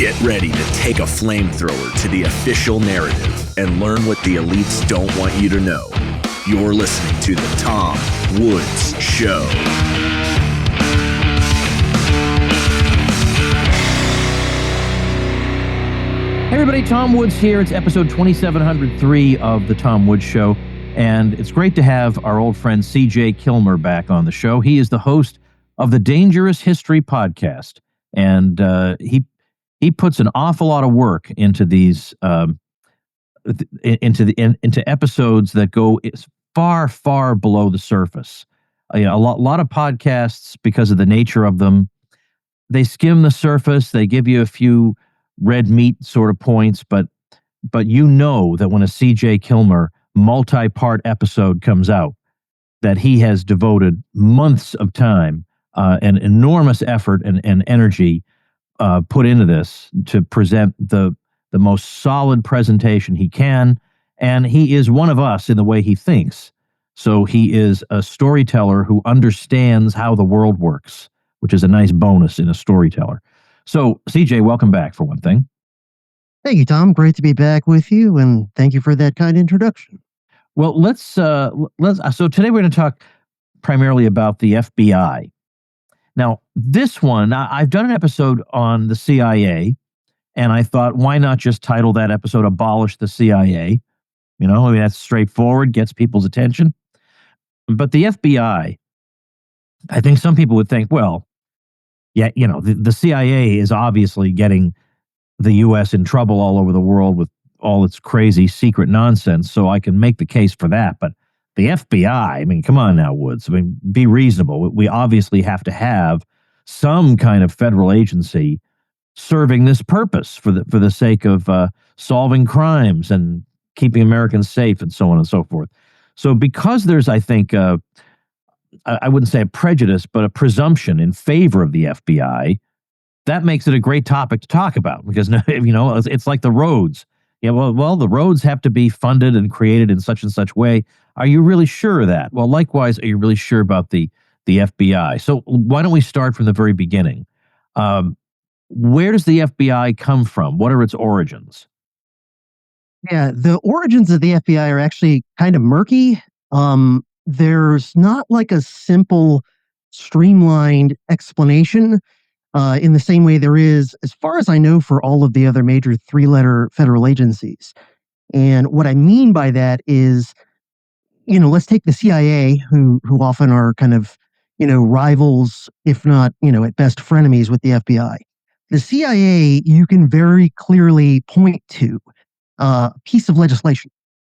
Get ready to take a flamethrower to the official narrative and learn what the elites don't want you to know. You're listening to The Tom Woods Show. Hey everybody, Tom Woods here. It's episode 2703 of The Tom Woods Show, and it's great to have our old friend CJ Killmer back on the show. He is the host of the Dangerous History podcast, and he puts an awful lot of work into these into episodes that go far, far below the surface. A lot of podcasts, because of the nature of them, they skim the surface. They give you a few red meat sort of points, but you know that when a CJ Killmer multi-part episode comes out, that he has devoted months of time and enormous effort and energy put into this to present the most solid presentation he can, and he is one of us in the way he thinks. So he is a storyteller who understands how the world works, which is a nice bonus in a storyteller. So, CJ, welcome back for one thing. Thank you, Tom. Great to be back with you, and thank you for that kind introduction. Well, so today we're going to talk primarily about the FBI. Now, this one, I've done an episode on the CIA, and I thought, why not just title that episode "Abolish the CIA"? You know, I mean, that's straightforward, gets people's attention. But the FBI, I think some people would think, well, yeah, you know, the CIA is obviously getting the U.S. in trouble all over the world with all its crazy secret nonsense, so I can make the case for that. But the FBI, I mean, come on now, Woods. I mean, be reasonable. We obviously have to have some kind of federal agency serving this purpose for the sake of solving crimes and keeping Americans safe and so on and so forth. So because there's, I think, I wouldn't say a prejudice, but a presumption in favor of the FBI, that makes it a great topic to talk about because, you know, it's like the roads. Yeah, well, the roads have to be funded and created in such and such way. Are you really sure of that? Well, likewise, are you really sure about the FBI? So why don't we start from the very beginning? Where does the FBI come from? What are its origins? Yeah, the origins of the FBI are actually kind of murky. There's not like a simple, streamlined explanation in the same way there is, as far as I know, for all of the other major three-letter federal agencies. And what I mean by that is, you know, let's take the CIA, who often are kind of, you know, rivals, if not, you know, at best frenemies with the FBI. The CIA, you can very clearly point to a piece of legislation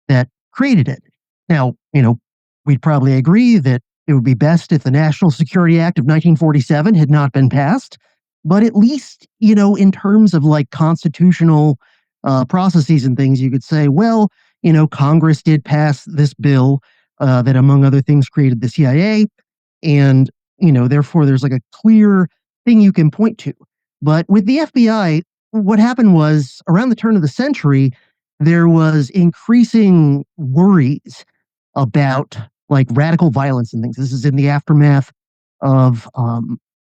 that created it. Now, you know, we'd probably agree that it would be best if the National Security Act of 1947 had not been passed, but at least, you know, in terms of like constitutional processes and things, you could say, well, you know, Congress did pass this bill that, among other things, created the CIA, and, you know, therefore there's like a clear thing you can point to. But with the FBI, what happened was around the turn of the century, there was increasing worries about like radical violence and things. This is in the aftermath of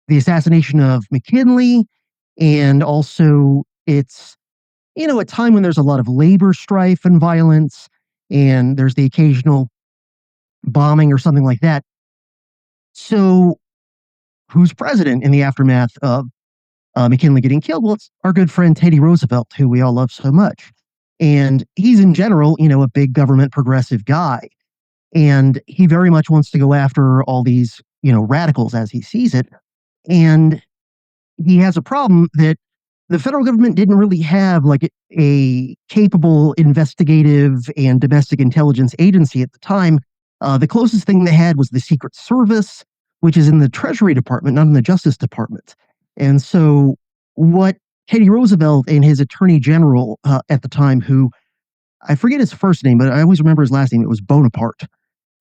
the assassination of McKinley, and also it's, you know, a time when there's a lot of labor strife and violence, and there's the occasional bombing or something like that. So who's president in the aftermath of McKinley getting killed? Well, it's our good friend Teddy Roosevelt, who we all love so much. And he's in general, you know, a big government progressive guy. And he very much wants to go after all these, you know, radicals as he sees it. And he has a problem that the federal government didn't really have like a capable investigative and domestic intelligence agency at the time. The closest thing they had was the Secret Service, which is in the Treasury Department, not in the Justice Department. And so what Teddy Roosevelt and his attorney general at the time, who I forget his first name, but I always remember his last name, it was Bonaparte.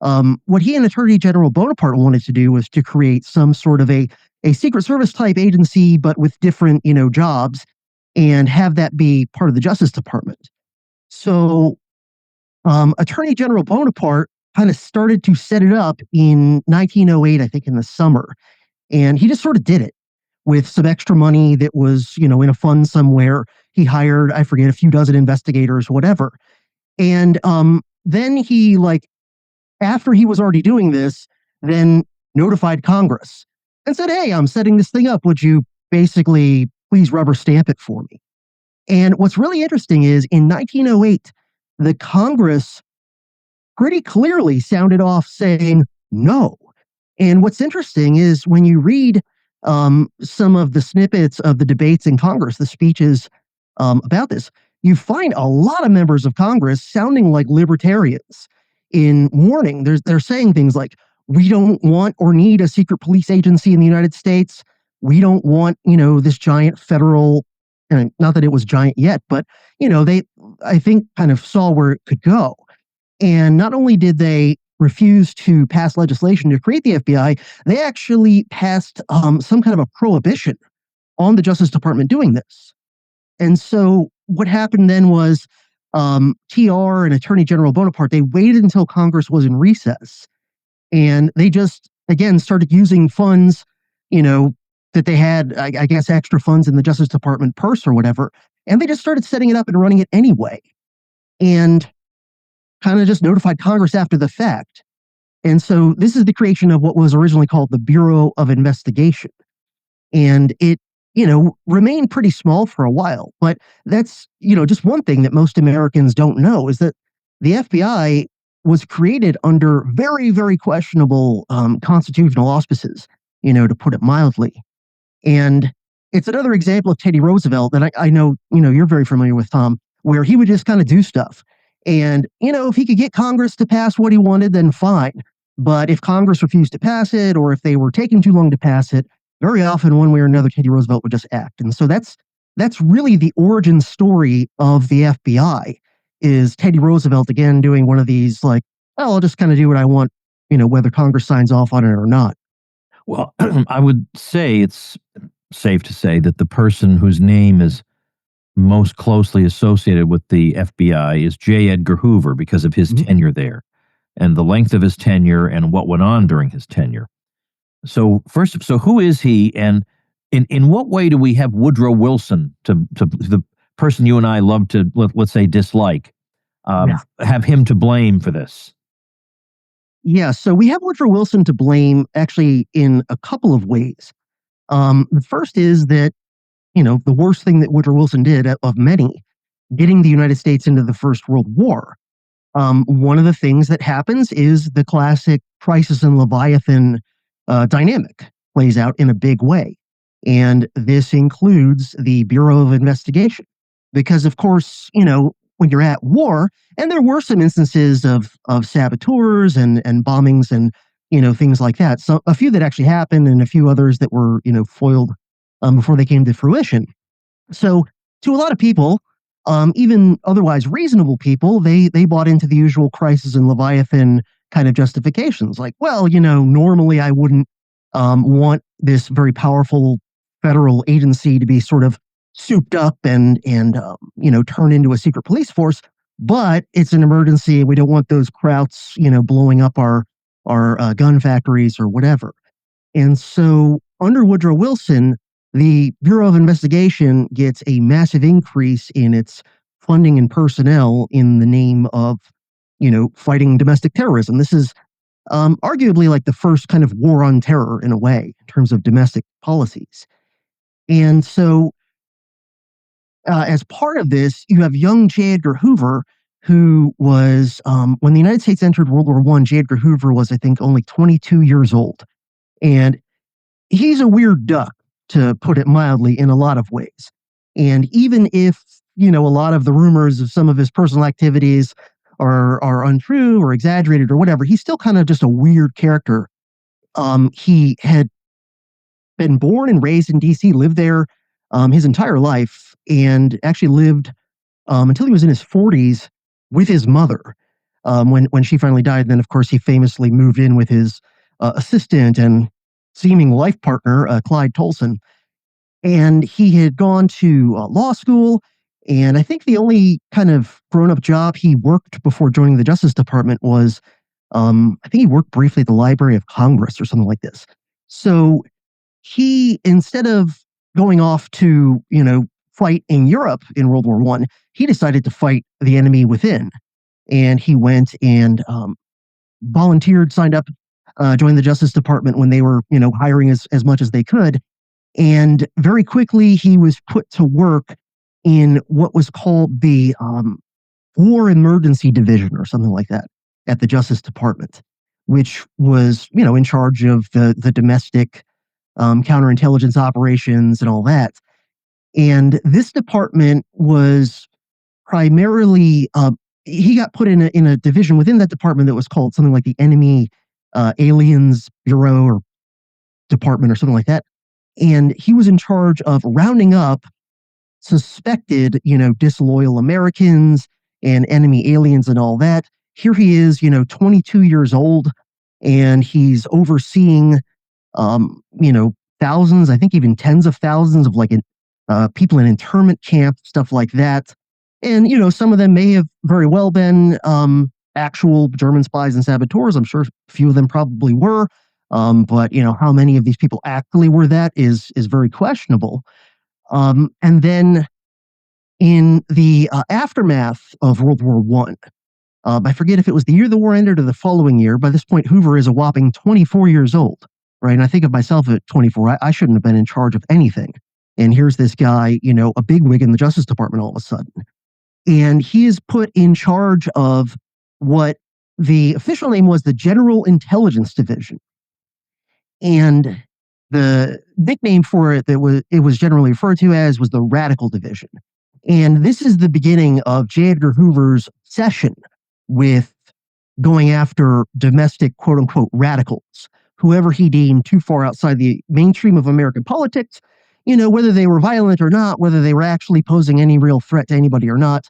What he and Attorney General Bonaparte wanted to do was to create some sort of a Secret Service type agency, but with different, you know, jobs, and have that be part of the Justice Department. So Attorney General Bonaparte kind of started to set it up in 1908, I think in the summer. And he just sort of did it. with some extra money that was, in a fund somewhere. He hired, I forget, a few dozen investigators, whatever. And then he, after he was already doing this, then notified Congress and said, hey, I'm setting this thing up. Would you basically please rubber stamp it for me? And what's really interesting is in 1908, the Congress pretty clearly sounded off saying no. And what's interesting is when you read some of the snippets of the debates in Congress, the speeches about this, you find a lot of members of Congress sounding like libertarians in warning. They're saying things like, we don't want or need a secret police agency in the United States. We don't want, this giant federal, and not that it was giant yet, but, they, I think, kind of saw where it could go. And not only did they refuse to pass legislation to create the FBI, they actually passed some kind of a prohibition on the Justice Department doing this. And so what happened then was TR and Attorney General Bonaparte, they waited until Congress was in recess. And they just, again, started using funds, that they had, I guess, extra funds in the Justice Department purse or whatever. And they just started setting it up and running it anyway. And kind of just notified Congress after the fact. And so this is the creation of what was originally called the Bureau of Investigation. And it, remained pretty small for a while. But that's, just one thing that most Americans don't know is that the FBI was created under very, very questionable constitutional auspices, to put it mildly. And it's another example of Teddy Roosevelt that I know, you're very familiar with, Tom, where he would just kind of do stuff. And, if he could get Congress to pass what he wanted, then fine. But if Congress refused to pass it, or if they were taking too long to pass it, very often, one way or another, Teddy Roosevelt would just act. And so that's really the origin story of the FBI, is Teddy Roosevelt, again, doing one of these, I'll just kind of do what I want, whether Congress signs off on it or not. Well, I would say it's safe to say that the person whose name is most closely associated with the FBI is J. Edgar Hoover because of his tenure there and the length of his tenure and what went on during his tenure. So who is he, and in what way do we have Woodrow Wilson, to the person you and I love to, let's say, dislike, have him to blame for this? Yeah, so we have Woodrow Wilson to blame actually in a couple of ways. The first is that, the worst thing that Woodrow Wilson did, of many, getting the United States into the First World War. One of the things that happens is the classic crisis and Leviathan dynamic plays out in a big way. And this includes the Bureau of Investigation. Because, of course, when you're at war, and there were some instances of saboteurs and bombings and, things like that. So a few that actually happened and a few others that were, foiled before they came to fruition. So to a lot of people, even otherwise reasonable people, they bought into the usual crisis and Leviathan kind of justifications. Like, well, normally I wouldn't want this very powerful federal agency to be sort of souped up and turned into a secret police force, but it's an emergency. We don't want those krauts, blowing up our gun factories or whatever. And so under Woodrow Wilson, the Bureau of Investigation gets a massive increase in its funding and personnel in the name of, fighting domestic terrorism. This is arguably like the first kind of war on terror in a way, in terms of domestic policies. And so as part of this, you have young J. Edgar Hoover, who was, when the United States entered World War I, J. Edgar Hoover was, I think, only 22 years old. And he's a weird duck, to put it mildly, in a lot of ways. And even if, a lot of the rumors of some of his personal activities are untrue or exaggerated or whatever, he's still kind of just a weird character. He had been born and raised in D.C., lived there his entire life, and actually lived until he was in his 40s with his mother. When she finally died, then, of course, he famously moved in with his assistant and seeming life partner, Clyde Tolson. And he had gone to law school. And I think the only kind of grown-up job he worked before joining the Justice Department was, I think he worked briefly at the Library of Congress or something like this. So he, instead of going off to, fight in Europe in World War I, he decided to fight the enemy within. And he went and volunteered, signed up, joined the Justice Department when they were, hiring as much as they could. And very quickly, he was put to work in what was called the War Emergency Division or something like that at the Justice Department, which was, in charge of the domestic counterintelligence operations and all that. And this department was primarily, he got put in a division within that department that was called something like the Enemy Aliens Bureau or Department or something like that. And he was in charge of rounding up suspected, disloyal Americans and enemy aliens and all that. Here he is, 22 years old, and he's overseeing, thousands, I think even tens of thousands of people in internment camps, stuff like that. And, some of them may have very well been actual German spies and saboteurs. I'm sure a few of them probably were. But, how many of these people actually were that is very questionable. And then in the aftermath of World War I forget if it was the year the war ended or the following year. By this point, Hoover is a whopping 24 years old, right? And I think of myself at 24, I shouldn't have been in charge of anything. And here's this guy, a bigwig in the Justice Department all of a sudden. And he is put in charge of what the official name was the General Intelligence Division. And the nickname for it that it was generally referred to as was the Radical Division. And this is the beginning of J. Edgar Hoover's obsession with going after domestic quote unquote radicals, whoever he deemed too far outside the mainstream of American politics, whether they were violent or not, whether they were actually posing any real threat to anybody or not.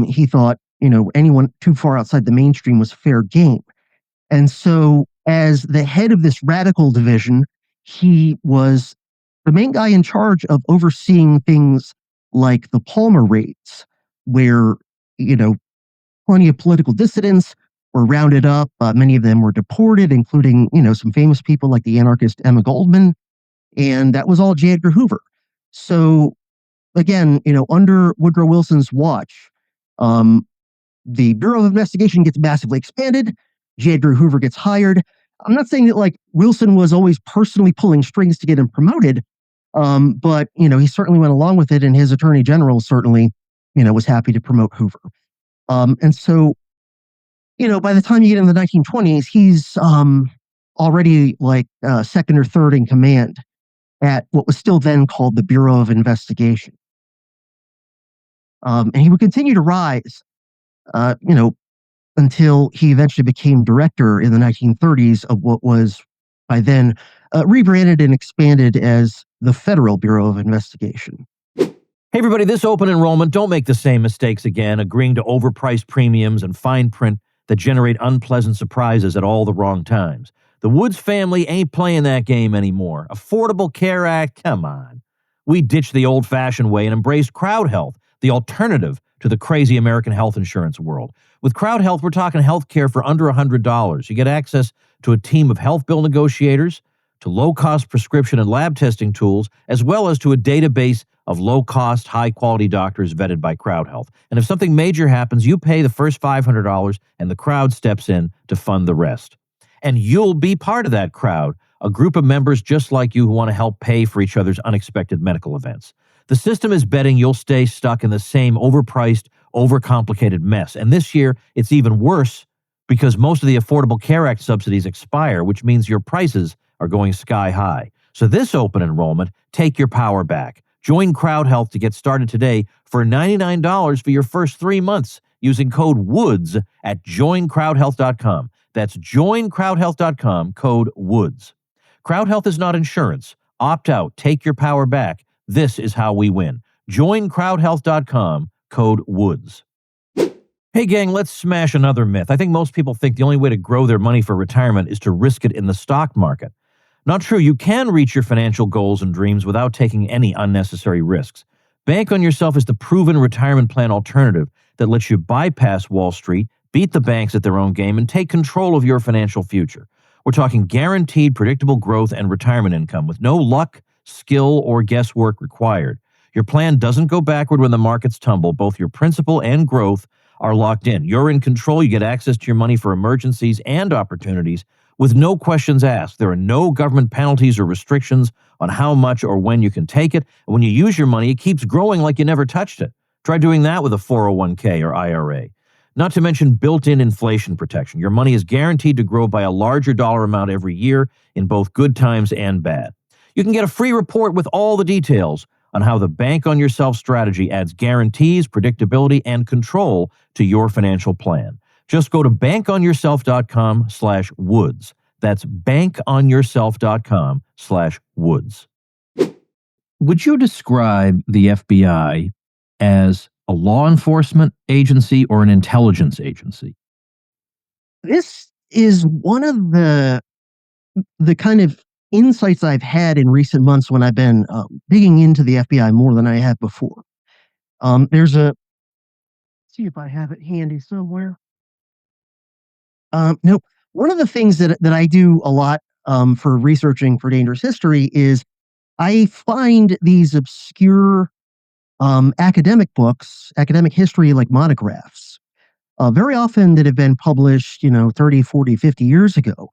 He thought, anyone too far outside the mainstream was fair game. And so as the head of this radical division, he was the main guy in charge of overseeing things like the Palmer raids, where, plenty of political dissidents were rounded up. Many of them were deported, including, some famous people like the anarchist Emma Goldman. And that was all J. Edgar Hoover. So again, under Woodrow Wilson's watch, the Bureau of Investigation gets massively expanded. J. Edgar Hoover gets hired. I'm not saying that Wilson was always personally pulling strings to get him promoted, but he certainly went along with it, and his attorney general certainly, was happy to promote Hoover. And so, by the time you get in the 1920s, he's already second or third in command at what was still then called the Bureau of Investigation. And he would continue to rise, until he eventually became director in the 1930s of what was by then rebranded and expanded as the Federal Bureau of Investigation. Hey everybody, this open enrollment, don't make the same mistakes again, agreeing to overpriced premiums and fine print that generate unpleasant surprises at all the wrong times. The Woods family ain't playing that game anymore. Affordable Care Act, come on. We ditched the old-fashioned way and embraced crowd health, the alternative to the crazy American health insurance world. With Crowd Health, we're talking health care for under $100. You get access to a team of health bill negotiators, to low-cost prescription and lab testing tools, as well as to a database of low-cost, high-quality doctors vetted by Crowd Health. And if something major happens, you pay the first $500 and the crowd steps in to fund the rest. And you'll be part of that crowd, a group of members just like you who want to help pay for each other's unexpected medical events. The system is betting you'll stay stuck in the same overpriced, overcomplicated mess. And this year, it's even worse because most of the Affordable Care Act subsidies expire, which means your prices are going sky high. So this open enrollment, take your power back. Join Crowd Health to get started today for $99 for your first 3 months using code WOODS at joincrowdhealth.com. That's joincrowdhealth.com, code WOODS. Crowd Health is not insurance. Opt out. Take your power back. This is how we win. Joincrowdhealth.com, code WOODS. Hey gang, let's smash another myth. I think most people think the only way to grow their money for retirement is to risk it in the stock market. Not true. You can reach your financial goals and dreams without taking any unnecessary risks. Bank on Yourself is the proven retirement plan alternative that lets you bypass Wall Street, beat the banks at their own game, and take control of your financial future. We're talking guaranteed predictable growth and retirement income with no luck, skill, or guesswork required. Your plan doesn't go backward when the markets tumble. Both your principal and growth are locked in. You're in control. You get access to your money for emergencies and opportunities with no questions asked. There are no government penalties or restrictions on how much or when you can take it. And when you use your money, it keeps growing like you never touched it. Try doing that with a 401k or IRA. Not to mention built-in inflation protection. Your money is guaranteed to grow by a larger dollar amount every year in both good times and bad. You can get a free report with all the details on how the Bank on Yourself strategy adds guarantees, predictability, and control to your financial plan. Just go to bankonyourself.com/woods. That's bankonyourself.com/woods. Would you describe the FBI as a law enforcement agency or an intelligence agency? This is one of the kind of insights I've had in recent months when I've been digging into the FBI more than I have before. There's a, see if I have it handy somewhere. No, one of the things that I do a lot for researching for Dangerous History is I find these obscure academic books, academic history like monographs, very often that have been published, 30, 40, 50 years ago.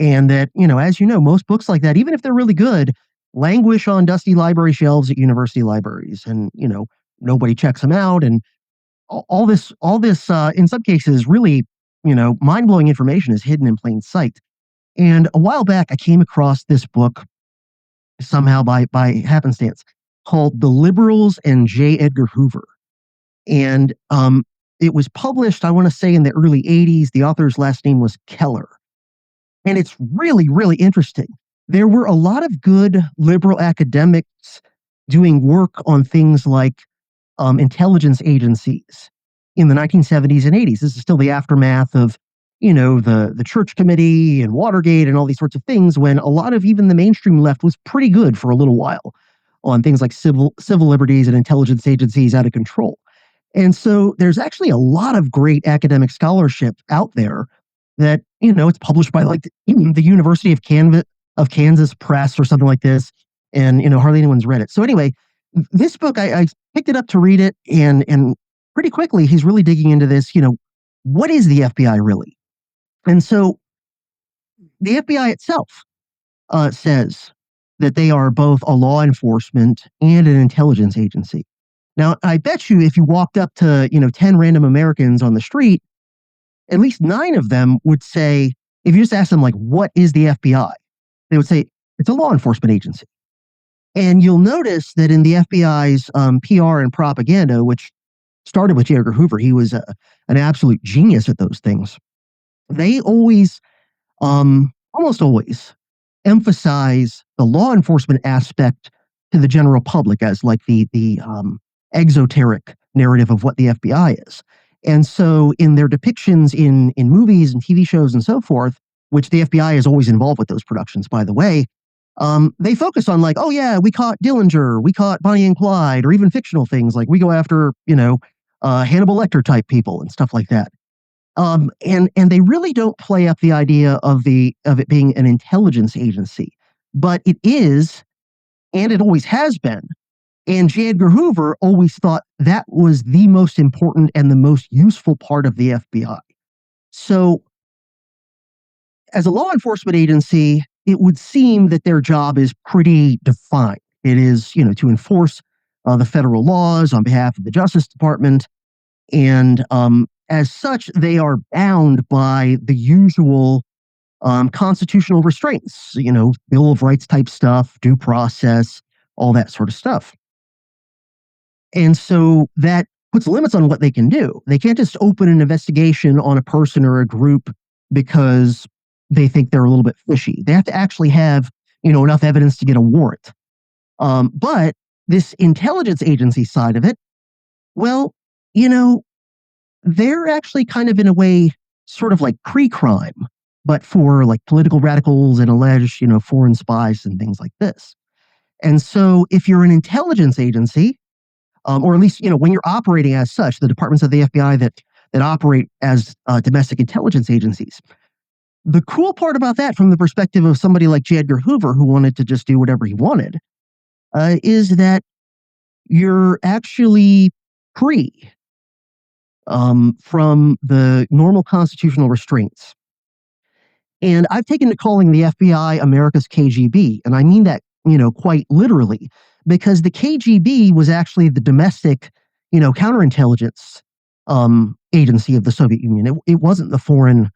And that, as you know, most books like that, even if they're really good, languish on dusty library shelves at university libraries. And, nobody checks them out. And all this, in some cases, really, mind-blowing information is hidden in plain sight. And a while back, I came across this book somehow by happenstance called The Liberals and J. Edgar Hoover. And it was published, I want to say, in the early 80s. The author's last name was Killmer. And it's really, really interesting. There were a lot of good liberal academics doing work on things like intelligence agencies in the 1970s and 80s. This is still the aftermath of, the Church Committee and Watergate and all these sorts of things, when a lot of even the mainstream left was pretty good for a little while on things like civil liberties and intelligence agencies out of control. And so there's actually a lot of great academic scholarship out there that, it's published by like the University of Kansas Press or something like this. And, hardly anyone's read it. So anyway, this book, I picked it up to read it, and pretty quickly he's really digging into this, what is the FBI really? And so the FBI itself says that they are both a law enforcement and an intelligence agency. Now, I bet you if you walked up to, 10 random Americans on the street, at least 9 of them would say, if you just ask them, like, what is the FBI? They would say, it's a law enforcement agency. And you'll notice that in the FBI's PR and propaganda, which started with J. Edgar Hoover, he was an absolute genius at those things. They always, almost always, emphasize the law enforcement aspect to the general public as like the exoteric narrative of what the FBI is. And so in their depictions in movies and TV shows and so forth, which the FBI is always involved with those productions, by the way, they focus on like, oh yeah, we caught Dillinger, we caught Bonnie and Clyde, or even fictional things like we go after, Hannibal Lecter type people and stuff like that. And they really don't play up the idea of it being an intelligence agency, but it is, and it always has been. And J. Edgar Hoover always thought that was the most important and the most useful part of the FBI. So, as a law enforcement agency, it would seem that their job is pretty defined. It is, to enforce the federal laws on behalf of the Justice Department. And as such, they are bound by the usual constitutional restraints, Bill of Rights type stuff, due process, all that sort of stuff. And so that puts limits on what they can do. They can't just open an investigation on a person or a group because they think they're a little bit fishy. They have to actually have, enough evidence to get a warrant. But this intelligence agency side of it, well, they're actually kind of in a way sort of like pre-crime, but for like political radicals and alleged, foreign spies and things like this. And so if you're an intelligence agency, or at least, when you're operating as such, the departments of the FBI that operate as domestic intelligence agencies, the cool part about that, from the perspective of somebody like J. Edgar Hoover, who wanted to just do whatever he wanted, is that you're actually free from the normal constitutional restraints. And I've taken to calling the FBI America's KGB, and I mean that, quite literally, because the KGB was actually the domestic, counterintelligence agency of the Soviet Union. It wasn't the foreign,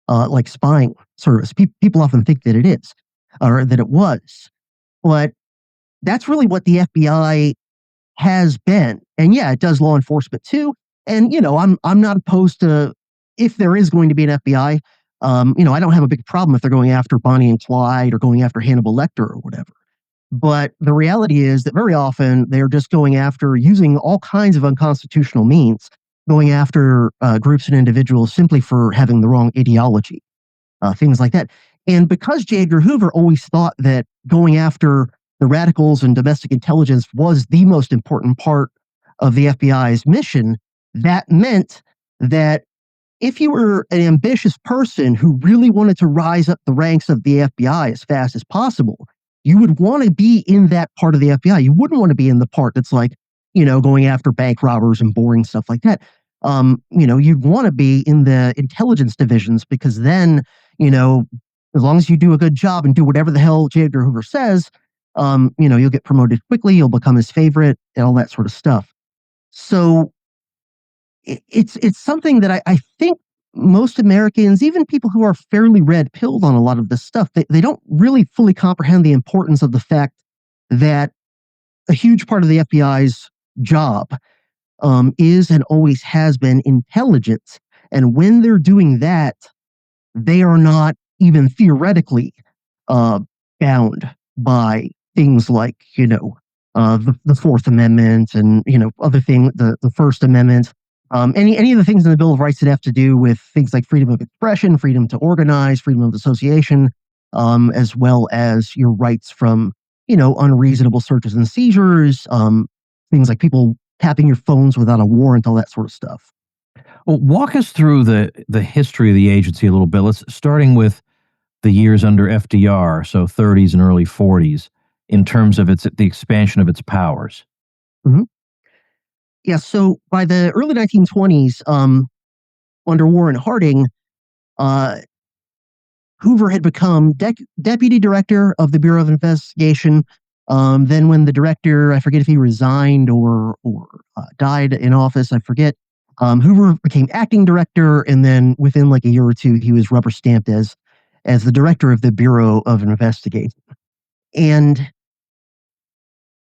like spying service. People often think that it is, or that it was, but that's really what the FBI has been. And yeah, it does law enforcement too. And I'm not opposed to, if there is going to be an FBI. I don't have a big problem if they're going after Bonnie and Clyde or going after Hannibal Lecter or whatever. But the reality is that very often they're just going after, using all kinds of unconstitutional means, going after groups and individuals simply for having the wrong ideology, things like that. And because J. Edgar Hoover always thought that going after the radicals and domestic intelligence was the most important part of the FBI's mission, that meant that if you were an ambitious person who really wanted to rise up the ranks of the FBI as fast as possible, you would want to be in that part of the FBI. You wouldn't want to be in the part that's like, going after bank robbers and boring stuff like that. You'd want to be in the intelligence divisions, because then, as long as you do a good job and do whatever the hell J. Edgar Hoover says, you'll get promoted quickly, you'll become his favorite, and all that sort of stuff. So it's something that I think most Americans, even people who are fairly red-pilled on a lot of this stuff, they don't really fully comprehend the importance of the fact that a huge part of the FBI's job is and always has been intelligence. And when they're doing that, they are not even theoretically bound by things like, the Fourth Amendment and, other things, the First Amendment. Any of the things in the Bill of Rights that have to do with things like freedom of expression, freedom to organize, freedom of association, as well as your rights from, unreasonable searches and seizures, things like people tapping your phones without a warrant, all that sort of stuff. Well, walk us through the history of the agency a little bit. Let's starting with the years under FDR, so 30s and early 40s, in terms of the expansion of its powers. Mm-hmm. Yeah, so by the early 1920s, under Warren Harding, Hoover had become deputy director of the Bureau of Investigation. Then when the director, I forget if he resigned or died in office, I forget, Hoover became acting director, and then within like a year or two, he was rubber stamped as the director of the Bureau of Investigation. And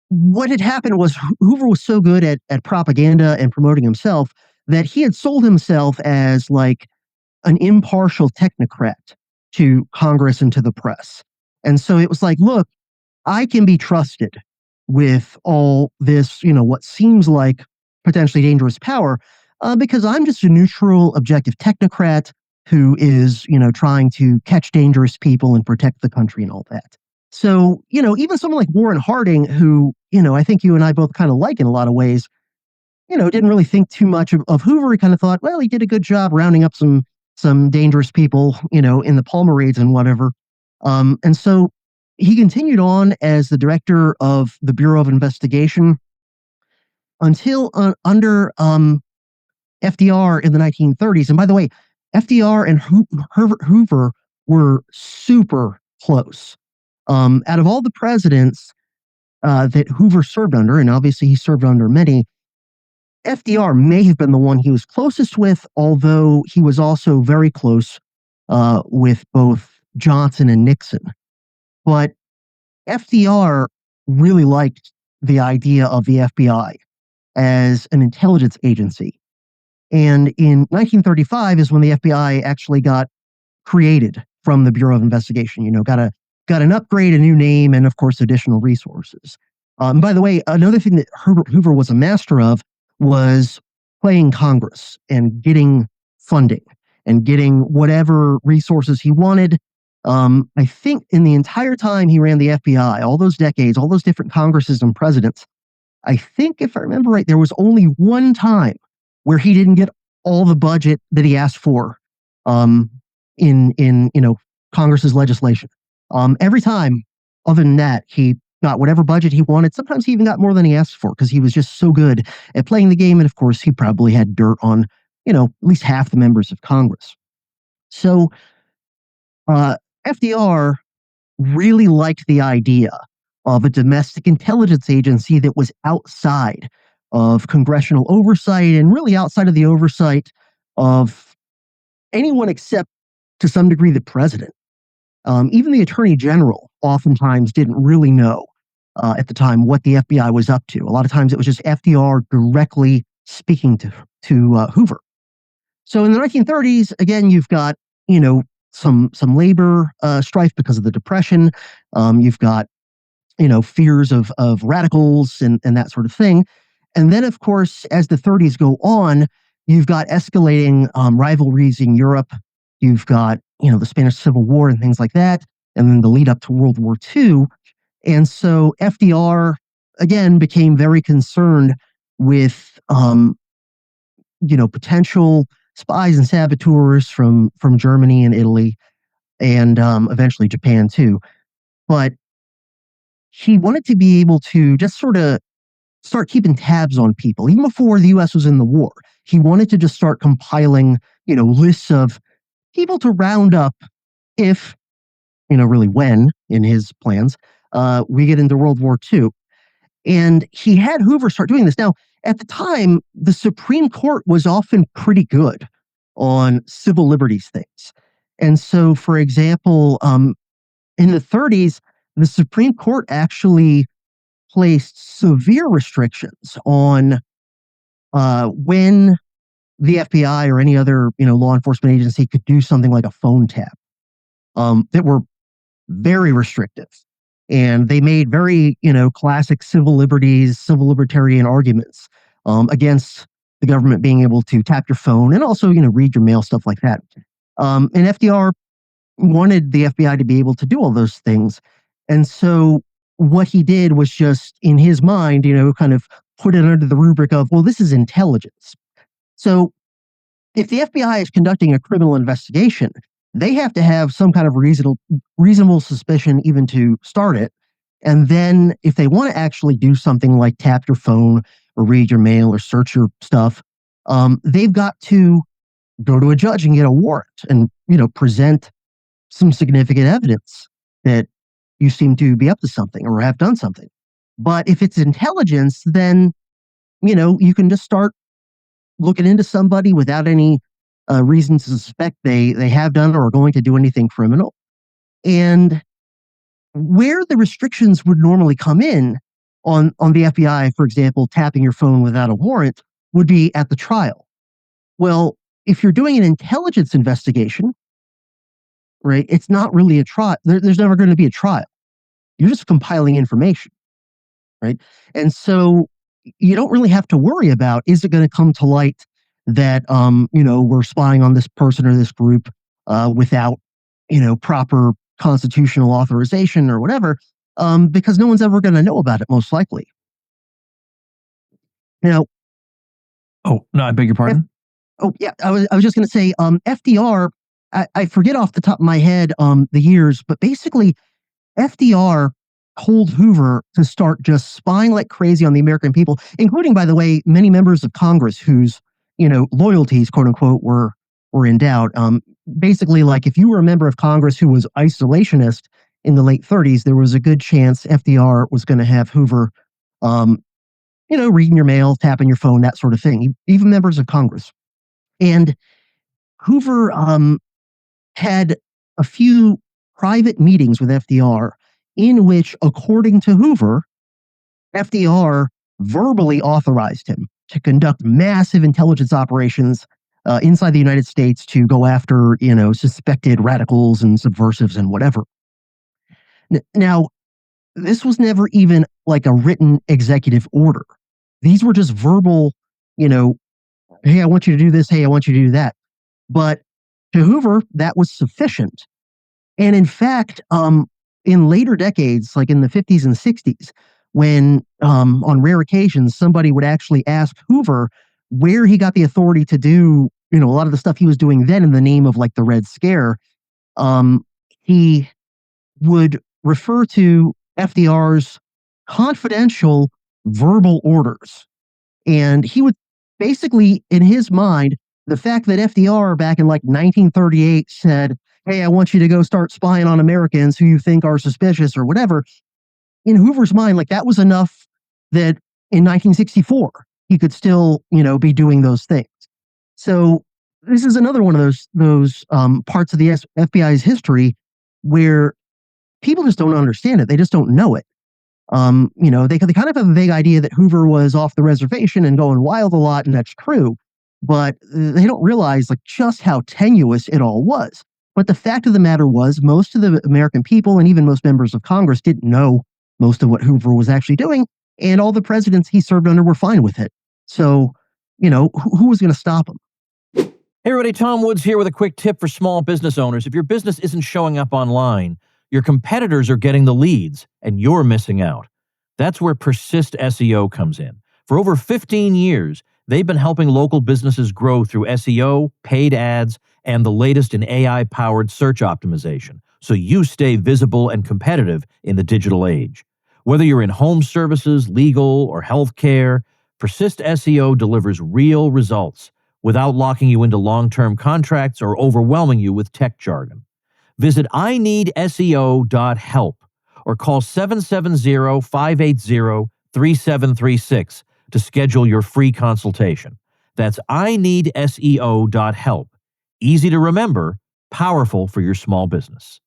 what had happened was Hoover was so good at propaganda and promoting himself that he had sold himself as like an impartial technocrat to Congress and to the press. And so it was like, look, I can be trusted with all this, what seems like potentially dangerous power, because I'm just a neutral, objective technocrat who is, trying to catch dangerous people and protect the country and all that. So, even someone like Warren Harding, who, I think you and I both kind of like in a lot of ways, didn't really think too much of Hoover. He kind of thought, well, he did a good job rounding up some dangerous people, in the Palmer raids and whatever. And so he continued on as the director of the Bureau of Investigation until under FDR in the 1930s. And by the way, FDR and Hoover were super close. Out of all the presidents that Hoover served under, and obviously he served under many, FDR may have been the one he was closest with, although he was also very close with both Johnson and Nixon. But FDR really liked the idea of the FBI as an intelligence agency. And in 1935 is when the FBI actually got created from the Bureau of Investigation, got an upgrade, a new name, and of course, additional resources. By the way, another thing that Hoover was a master of was playing Congress and getting funding and getting whatever resources he wanted. I think in the entire time he ran the FBI, all those decades, all those different Congresses and presidents, I think if I remember right, there was only one time where he didn't get all the budget that he asked for. in Congress's legislation. Every time, other than that, he got whatever budget he wanted. Sometimes he even got more than he asked for because he was just so good at playing the game. And of course, he probably had dirt on, at least half the members of Congress. So FDR really liked the idea of a domestic intelligence agency that was outside of congressional oversight and really outside of the oversight of anyone except, to some degree, the president. Even the attorney general oftentimes didn't really know at the time what the FBI was up to. A lot of times it was just FDR directly speaking to Hoover. So in the 1930s, again, you've got, some labor strife because of the Depression. You've got, fears of radicals and that sort of thing. And then, of course, as the 30s go on, you've got escalating rivalries in Europe. You've got, the Spanish Civil War and things like that, and then the lead up to World War II. And so FDR, again, became very concerned with, potential spies and saboteurs from Germany and Italy, and eventually Japan too. But he wanted to be able to just sort of start keeping tabs on people. Even before the U.S. was in the war, he wanted to just start compiling, lists of people to round up if, really when, in his plans, we get into World War II. And he had Hoover start doing this. Now, at the time, the Supreme Court was often pretty good on civil liberties things. And so, for example, in the 30s, the Supreme Court actually placed severe restrictions on when the FBI or any other, law enforcement agency could do something like a phone tap, that were very restrictive. And they made very, classic civil liberties, civil libertarian arguments against the government being able to tap your phone and also, read your mail, stuff like that. And FDR wanted the FBI to be able to do all those things. And so what he did was just, in his mind, kind of put it under the rubric of, well, this is intelligence. So if the FBI is conducting a criminal investigation, they have to have some kind of reasonable suspicion even to start it. And then if they want to actually do something like tap your phone or read your mail or search your stuff, they've got to go to a judge and get a warrant and, present some significant evidence that you seem to be up to something or have done something. But if it's intelligence, then, you can just start looking into somebody without any reason to suspect they have done or are going to do anything criminal. And where the restrictions would normally come in on the FBI, for example, tapping your phone without a warrant, would be at the trial. Well, if you're doing an intelligence investigation, right, it's not really a trial. There's never going to be a trial. You're just compiling information, right? And so you don't really have to worry about, is it going to come to light that, we're spying on this person or this group without, proper constitutional authorization or whatever, because no one's ever going to know about it, most likely. Now, oh, no, I beg your pardon? I was just going to say, FDR, I forget off the top of my head the years, but basically FDR told Hoover to start just spying like crazy on the American people, including, by the way, many members of Congress whose, loyalties, quote unquote, were in doubt. Basically, like if you were a member of Congress who was isolationist in the late 30s, there was a good chance FDR was going to have Hoover, reading your mail, tapping your phone, that sort of thing, even members of Congress. And Hoover had a few private meetings with FDR in which, according to Hoover, FDR verbally authorized him to conduct massive intelligence operations inside the United States to go after, suspected radicals and subversives and whatever. Now, this was never even like a written executive order. These were just verbal, hey, I want you to do this. Hey, I want you to do that. But to Hoover, that was sufficient. And in fact, in later decades, like in the 50s and 60s, when on rare occasions, somebody would actually ask Hoover where he got the authority to do, a lot of the stuff he was doing then in the name of like the Red Scare, he would refer to FDR's confidential verbal orders. And he would basically, in his mind, the fact that FDR back in like 1938 said, hey, I want you to go start spying on Americans who you think are suspicious or whatever, in Hoover's mind, like that was enough that in 1964, he could still, be doing those things. So this is another one of those parts of the FBI's history where people just don't understand it. They just don't know it. They kind of have a vague idea that Hoover was off the reservation and going wild a lot, and that's true. But they don't realize like just how tenuous it all was. But the fact of the matter was, most of the American people and even most members of Congress didn't know most of what Hoover was actually doing, and all the presidents he served under were fine with it. So, who was going to stop him? Hey everybody, Tom Woods here with a quick tip for small business owners. If your business isn't showing up online, your competitors are getting the leads, and you're missing out. That's where Persist SEO comes in. For over 15 years, they've been helping local businesses grow through SEO, paid ads, and the latest in AI-powered search optimization, so you stay visible and competitive in the digital age. Whether you're in home services, legal, or healthcare, Persist SEO delivers real results without locking you into long-term contracts or overwhelming you with tech jargon. Visit ineedseo.help or call 770-580-3736 to schedule your free consultation. That's ineedseo.help. Easy to remember, powerful for your small business.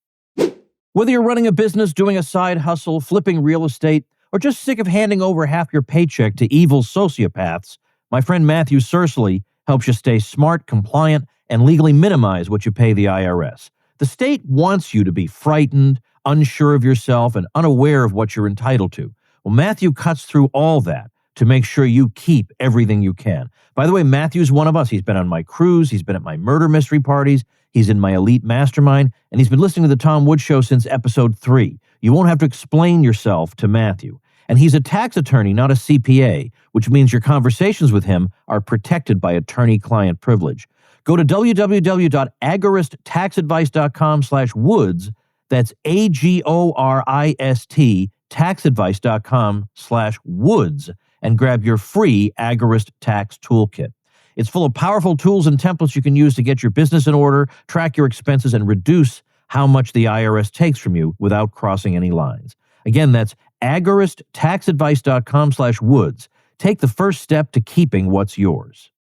Whether you're running a business, doing a side hustle, flipping real estate, or just sick of handing over half your paycheck to evil sociopaths, my friend Matthew Sercely helps you stay smart, compliant, and legally minimize what you pay the IRS. The state wants you to be frightened, unsure of yourself, and unaware of what you're entitled to. Well, Matthew cuts through all that to make sure you keep everything you can. By the way, Matthew's one of us. He's been on my cruise. He's been at my murder mystery parties. He's in my elite mastermind. And he's been listening to the Tom Woods Show since episode 3. You won't have to explain yourself to Matthew. And he's a tax attorney, not a CPA, which means your conversations with him are protected by attorney-client privilege. Go to www.agorist.taxadvice.com/woods. That's AGORIST taxadvice.com/woods and grab your free Agorist Tax Toolkit. It's full of powerful tools and templates you can use to get your business in order, track your expenses, and reduce how much the IRS takes from you without crossing any lines. Again, that's agorist.taxadvice.com/woods. Take the first step to keeping what's yours.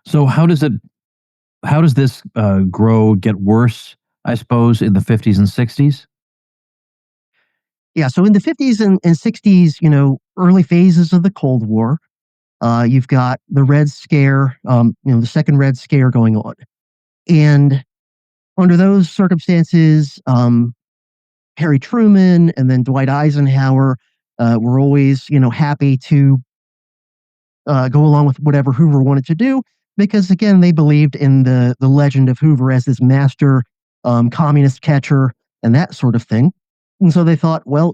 So how does this grow, get worse, I suppose, in the 50s and 60s? Yeah, so in the 50s and 60s, early phases of the Cold War, you've got the Red Scare, the second Red Scare going on. And under those circumstances, Harry Truman and then Dwight Eisenhower were always, happy to go along with whatever Hoover wanted to do, because again, they believed in the legend of Hoover as this master communist catcher and that sort of thing. And so they thought, well,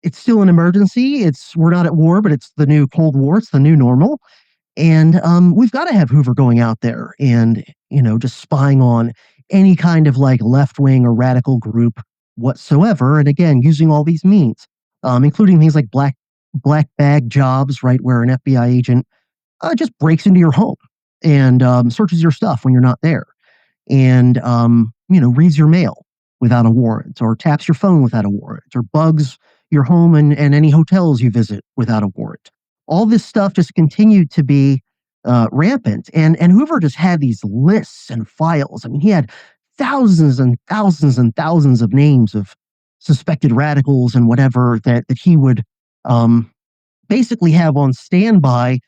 it's still an emergency. We're not at war, but it's the new Cold War. It's the new normal. And we've got to have Hoover going out there and, just spying on any kind of like left-wing or radical group whatsoever. And again, using all these means, including things like black bag jobs, right, where an FBI agent just breaks into your home and searches your stuff when you're not there, and reads your mail without a warrant, or taps your phone without a warrant, or bugs your home and any hotels you visit without a warrant. All this stuff just continued to be rampant. And Hoover just had these lists and files. I mean, he had thousands and thousands and thousands of names of suspected radicals and whatever that he would basically have on standby,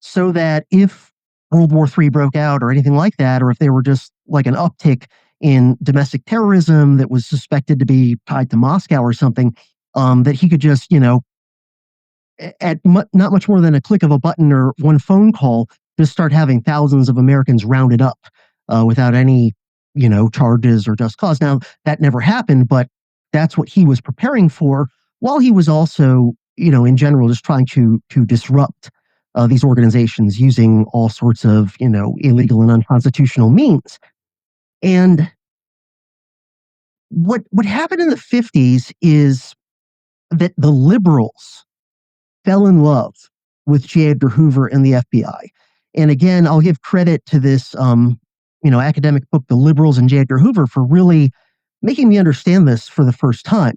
so that if World War III broke out or anything like that, or if there were just like an uptick in domestic terrorism that was suspected to be tied to Moscow or something, that he could just, at not much more than a click of a button or one phone call, just start having thousands of Americans rounded up without any, charges or just cause. Now, that never happened, but that's what he was preparing for, while he was also, in general, just trying to disrupt these organizations using all sorts of, illegal and unconstitutional means. And what happened in the 50s is that the liberals fell in love with J. Edgar Hoover and the FBI. And again, I'll give credit to this, academic book, The Liberals and J. Edgar Hoover, for really making me understand this for the first time.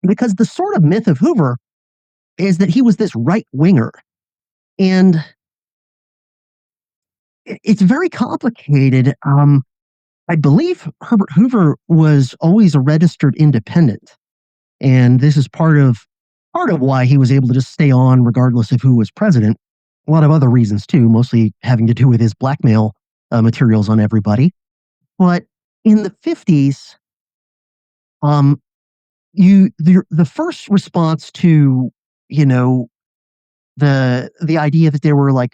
Because the sort of myth of Hoover is that he was this right winger. And it's very complicated. I believe Herbert Hoover was always a registered independent. And this is part of why he was able to just stay on regardless of who was president. A lot of other reasons too, mostly having to do with his blackmail materials on everybody. But in the 50s, the first response to, the idea that there were like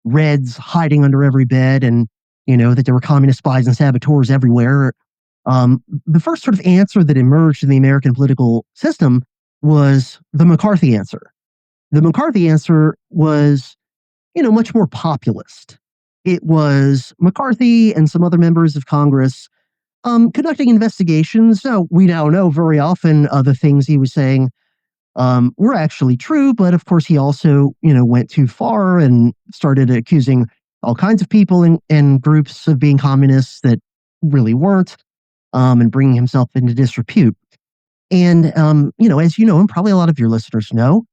Reds hiding under every bed and, that there were communist spies and saboteurs everywhere. The first sort of answer that emerged in the American political system was the McCarthy answer. The McCarthy answer was, much more populist. It was McCarthy and some other members of Congress conducting investigations. Now, we now know very often the things he was saying were actually true, but of course he also, went too far and started accusing all kinds of people and groups of being communists that really weren't, and bringing himself into disrepute. And, as you know, and probably a lot of your listeners know,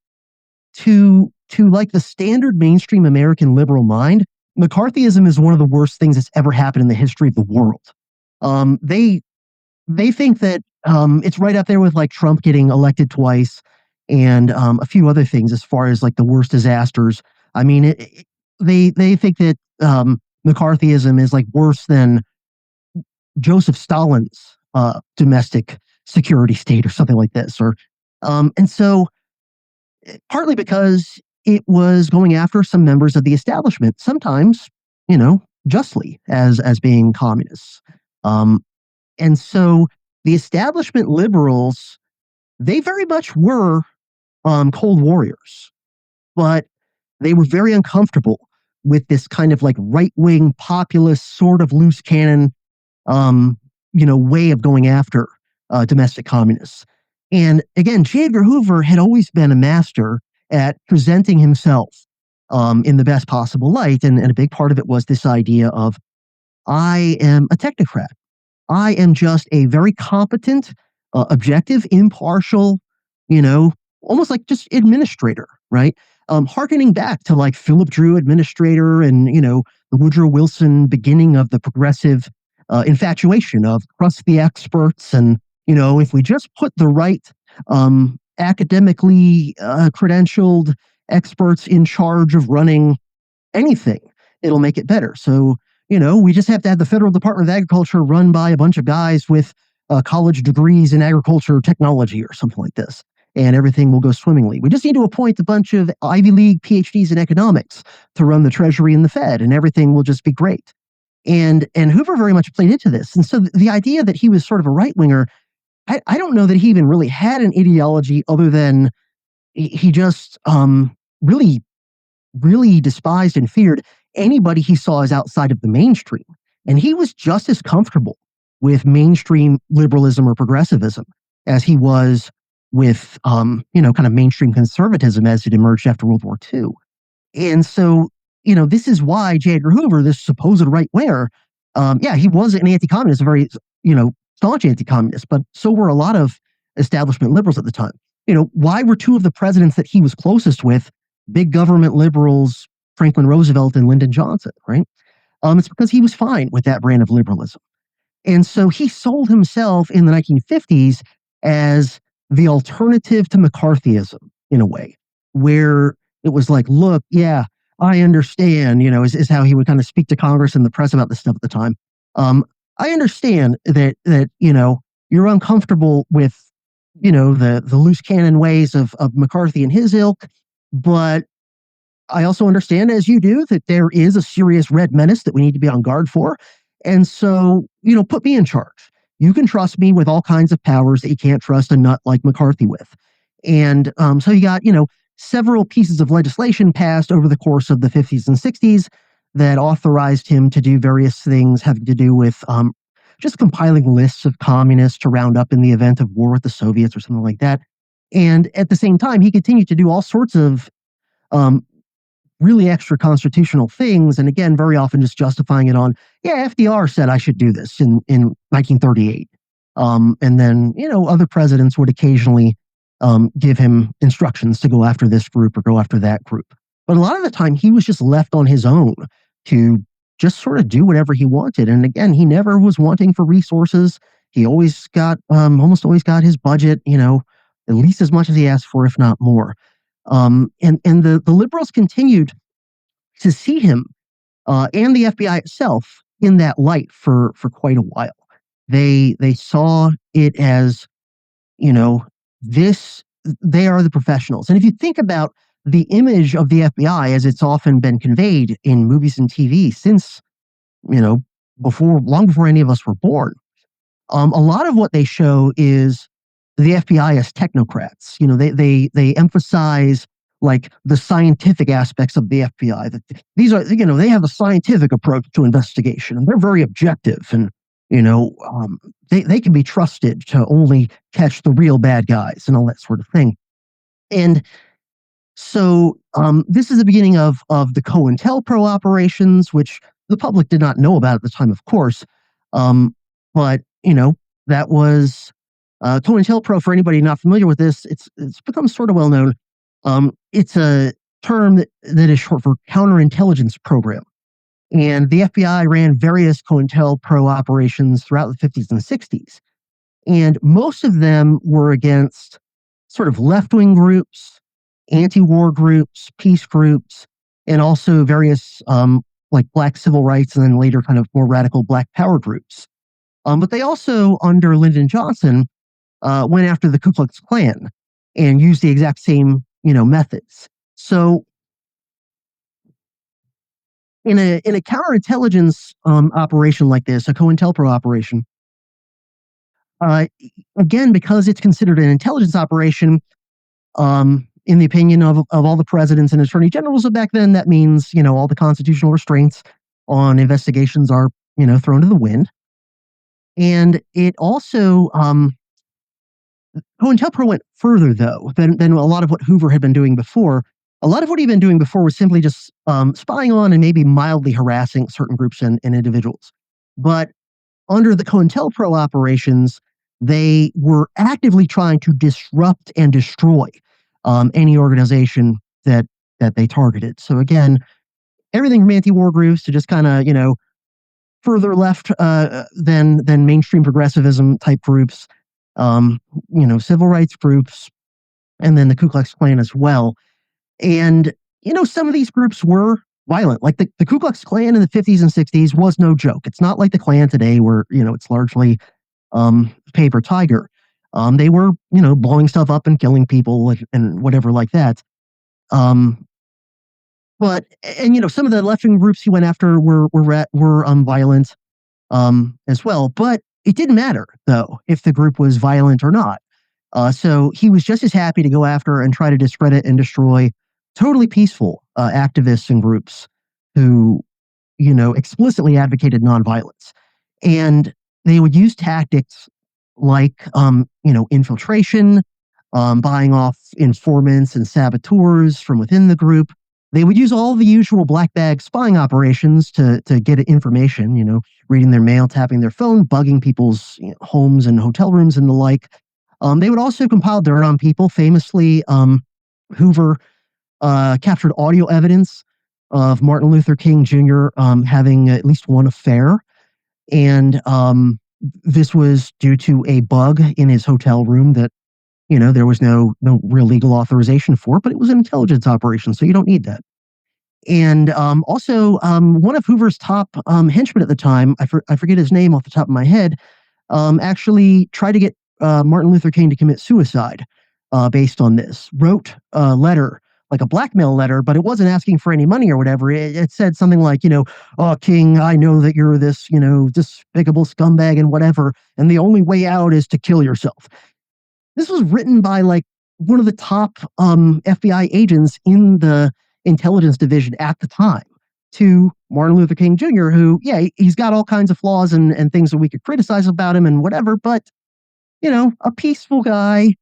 to like the standard mainstream American liberal mind, McCarthyism is one of the worst things that's ever happened in the history of the world. They think that it's right up there with like Trump getting elected twice and a few other things as far as like the worst disasters. I mean, they think that McCarthyism is like worse than Joseph Stalin's domestic security state or something like this. And so partly because it was going after some members of the establishment, sometimes, justly as being communists. And so the establishment liberals, they very much were Cold Warriors, but they were very uncomfortable with this kind of like right-wing populist sort of loose cannon, way of going after domestic communists. And again, J. Edgar Hoover had always been a master at presenting himself in the best possible light. And a big part of it was this idea of, I am a technocrat. I am just a very competent, objective, impartial, almost like just administrator, right? Harkening back to like Philip Drew administrator and, the Woodrow Wilson beginning of the progressive infatuation of trust the experts. And, if we just put the right academically credentialed experts in charge of running anything, it'll make it better. So, we just have to have the Federal Department of Agriculture run by a bunch of guys with college degrees in agriculture technology or something like this, and everything will go swimmingly. We just need to appoint a bunch of Ivy League PhDs in economics to run the Treasury and the Fed, and everything will just be great. And Hoover very much played into this. And so the idea that he was sort of a right-winger, I don't know that he even really had an ideology other than he just really, really despised and feared anybody he saw as outside of the mainstream. And he was just as comfortable with mainstream liberalism or progressivism as he was with, kind of mainstream conservatism as it emerged after World War II. And so, this is why J. Edgar Hoover, this supposed right-winger, he was an anti-communist, a very, staunch anti-communist, but so were a lot of establishment liberals at the time. Why were two of the presidents that he was closest with big government liberals, Franklin Roosevelt and Lyndon Johnson, right? It's because he was fine with that brand of liberalism. And so he sold himself in the 1950s as the alternative to McCarthyism in a way, where it was like, look, yeah, I understand, is how he would kind of speak to Congress and the press about this stuff at the time. I understand that you're uncomfortable with, the loose cannon ways of McCarthy and his ilk, but I also understand, as you do, that there is a serious red menace that we need to be on guard for. And so, put me in charge. You can trust me with all kinds of powers that you can't trust a nut like McCarthy with. And so you got, several pieces of legislation passed over the course of the 50s and 60s that authorized him to do various things having to do with just compiling lists of communists to round up in the event of war with the Soviets or something like that. And at the same time, he continued to do all sorts of really extra constitutional things. And again, very often just justifying it on, yeah, FDR said I should do this in 1938. And then, other presidents would occasionally give him instructions to go after this group or go after that group. But a lot of the time, he was just left on his own to just sort of do whatever he wanted. And again, he never was wanting for resources. He always got, almost always got his budget, at least as much as he asked for, if not more. And the liberals continued to see him and the FBI itself in that light for quite a while. They saw it as, they are the professionals. And if you think about the image of the FBI as it's often been conveyed in movies and TV since, long before any of us were born, a lot of what they show is the FBI as technocrats. They emphasize like the scientific aspects of the FBI. That these are, they have a scientific approach to investigation, and they're very objective, and they can be trusted to only catch the real bad guys and all that sort of thing. And so this is the beginning of the COINTELPRO operations, which the public did not know about at the time, of course. But that was COINTELPRO. For anybody not familiar with this, it's become sort of well known. It's a term that is short for counterintelligence program. And the FBI ran various COINTELPRO operations throughout the 50s and 60s. And most of them were against sort of left-wing groups, anti-war groups, peace groups, and also various like Black civil rights and then later kind of more radical Black power groups. But they also, under Lyndon Johnson, went after the Ku Klux Klan and used the exact same methods. So in a counterintelligence operation like this, a COINTELPRO operation, again, because it's considered an intelligence operation, in the opinion of all the presidents and attorney generals of back then, that means, all the constitutional restraints on investigations are, thrown to the wind. And it also, COINTELPRO went further, though, than a lot of what Hoover had been doing before. A lot of what he'd been doing before was simply just spying on and maybe mildly harassing certain groups and individuals. But under the COINTELPRO operations, they were actively trying to disrupt and destroy any organization that they targeted. So again, everything from anti-war groups to just kind of, further left than mainstream progressivism type groups, civil rights groups, and then the Ku Klux Klan as well. And, some of these groups were violent. Like the Ku Klux Klan in the 50s and 60s was no joke. It's not like the Klan today where, it's largely paper tiger. They were, blowing stuff up and killing people and whatever like that. But some of the left-wing groups he went after were violent as well. But it didn't matter, though, if the group was violent or not. So he was just as happy to go after and try to discredit and destroy totally peaceful activists and groups who, explicitly advocated nonviolence. And they would use tactics like, infiltration, buying off informants and saboteurs from within the group. They would use all the usual black bag spying operations to get information, reading their mail, tapping their phone, bugging people's homes and hotel rooms and the like. They would also compile dirt on people. Famously, Hoover captured audio evidence of Martin Luther King Jr. Having at least one affair. And this was due to a bug in his hotel room that, there was no real legal authorization for, but it was an intelligence operation, so you don't need that. And also, one of Hoover's top henchmen at the time, I forget his name off the top of my head, actually tried to get Martin Luther King to commit suicide based on this. Wrote a letter, like a blackmail letter, but it wasn't asking for any money or whatever. It said something like, oh, King, I know that you're this, despicable scumbag and whatever, and the only way out is to kill yourself. This was written by like one of the top FBI agents in the intelligence division at the time, to Martin Luther King Jr., who, yeah, he's got all kinds of flaws and things that we could criticize about him and whatever, but, a peaceful guy.